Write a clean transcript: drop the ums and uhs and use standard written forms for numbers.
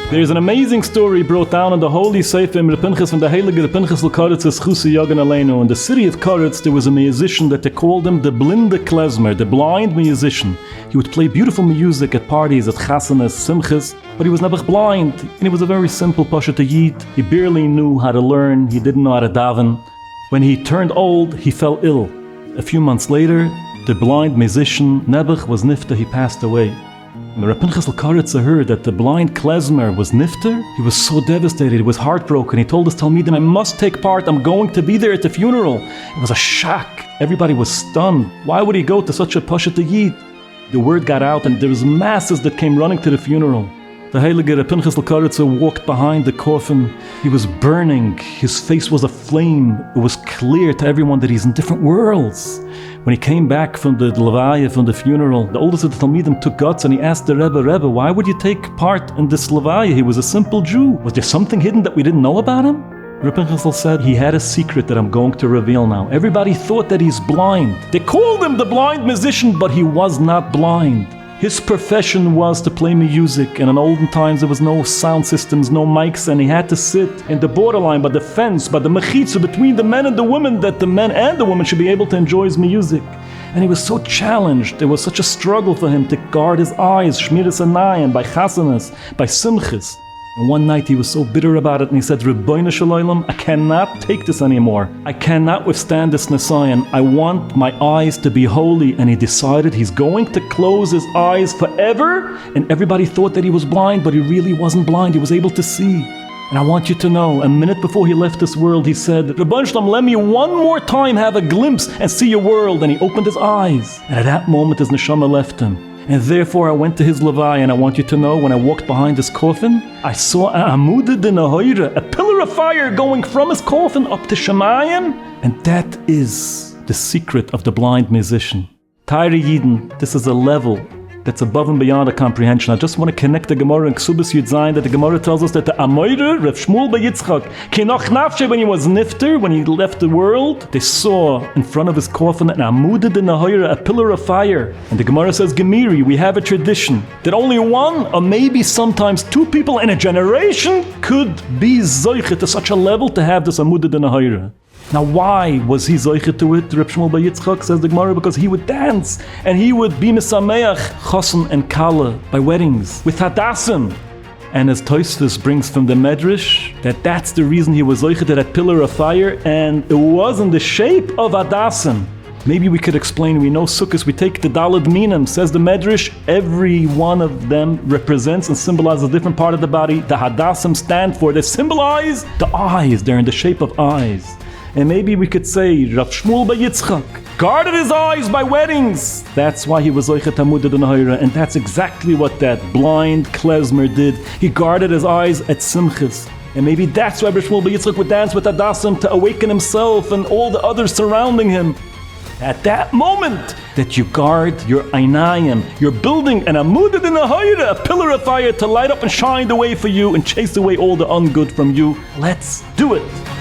There's an amazing story brought down in the Holy Sefer Reb Pinchas from the Heilige Reb Pinchas L'Koritz's Chusi Yagan Aleinu. In the city of Koritz, there was a musician that they called him the blinde klezmer, the blind musician. He would play beautiful music at parties, at chasanas, simchas, but he was never blind, and he was a very simple Pashat Yid. He barely knew how to learn, he didn't know how to daven. When he turned old, he fell ill. A few months later, the blind musician Nebuch was nifta, he passed away. When Reb Pinchas L'Koritz's heard that the blind klezmer was nifter, he was so devastated, he was heartbroken. He told his Talmidim, I must take part, I'm going to be there at the funeral. It was a shock. Everybody was stunned. Why would he go to such a Pashat Yid? The word got out and there was masses that came running to the funeral. The Heilige Reb Pinchas L'Koritz's walked behind the coffin. He was burning. His face was aflame. It was clear to everyone that he's in different worlds. When he came back from the Levaya, from the funeral, the oldest of the Talmidim took guts and he asked the Rebbe, why would you take part in this Levaya? He was a simple Jew. Was there something hidden that we didn't know about him? Reb Pinchas said, he had a secret that I'm going to reveal now. Everybody thought that he's blind. They called him the blind musician, but he was not blind. His profession was to play music, and in olden times there was no sound systems, no mics, and he had to sit in the borderline, by the fence, by the mechitza between the men and the women, that the men and the women should be able to enjoy his music. And he was so challenged, there was such a struggle for him to guard his eyes, shmiras anayim, by chasanas, by simchas. And one night he was so bitter about it and he said, Rebbeinu Shalom, I cannot take this anymore. I cannot withstand this Nisayan. I want my eyes to be holy. And he decided he's going to close his eyes forever. And everybody thought that he was blind, but he really wasn't blind. He was able to see. And I want you to know, a minute before he left this world, he said, Rebbeinu Shalom, let me one more time have a glimpse and see your world. And he opened his eyes. And at that moment his neshama left him. And therefore I went to his levaya, and I want you to know, when I walked behind his coffin, I saw a amuded in a pillar of fire going from his coffin up to Shemayim, and that is the secret of the blind musician. Tairi Yidden, this is a level that's above and beyond a comprehension. I just want to connect the Gemara in Ksubas Yud Zayin, that the Gemara tells us that the Amoyre, Rav Shmuel bar Yitzchak, Kinoch Nafshe, when he was nifter, when he left the world, they saw in front of his coffin an amuded in a pillar of fire. And the Gemara says, Gemiri, we have a tradition that only one or maybe sometimes two people in a generation could be zoiche to such a level to have this amuded in a. Now why was he zoiche to it? Reb Shmuel bar Yitzchak, says the Gemara, because he would dance and he would be misameach chosen and kala by weddings with hadassim. And as Tosfos brings from the Medrash, that's the reason he was zoiche to that pillar of fire, and it was in the shape of hadassim. Maybe we could explain, we know Sukkos, we take the Daled Minim, says the Medrash, every one of them represents and symbolizes a different part of the body. The hadassim stand for, they symbolize the eyes, they're in the shape of eyes. And maybe we could say, Rav Shmuel bar Yitzchak guarded his eyes by weddings. That's why he was zoiche tamuded in Ha'ira, and that's exactly what that blind klezmer did. He guarded his eyes at simchas. And maybe that's why Rav Shmuel bar Yitzchak would dance with hadassim to awaken himself and all the others surrounding him. At that moment that you guard your einayim, you're building an amuded in a Ha'ira, a pillar of fire to light up and shine the way for you and chase away all the ungood from you. Let's do it.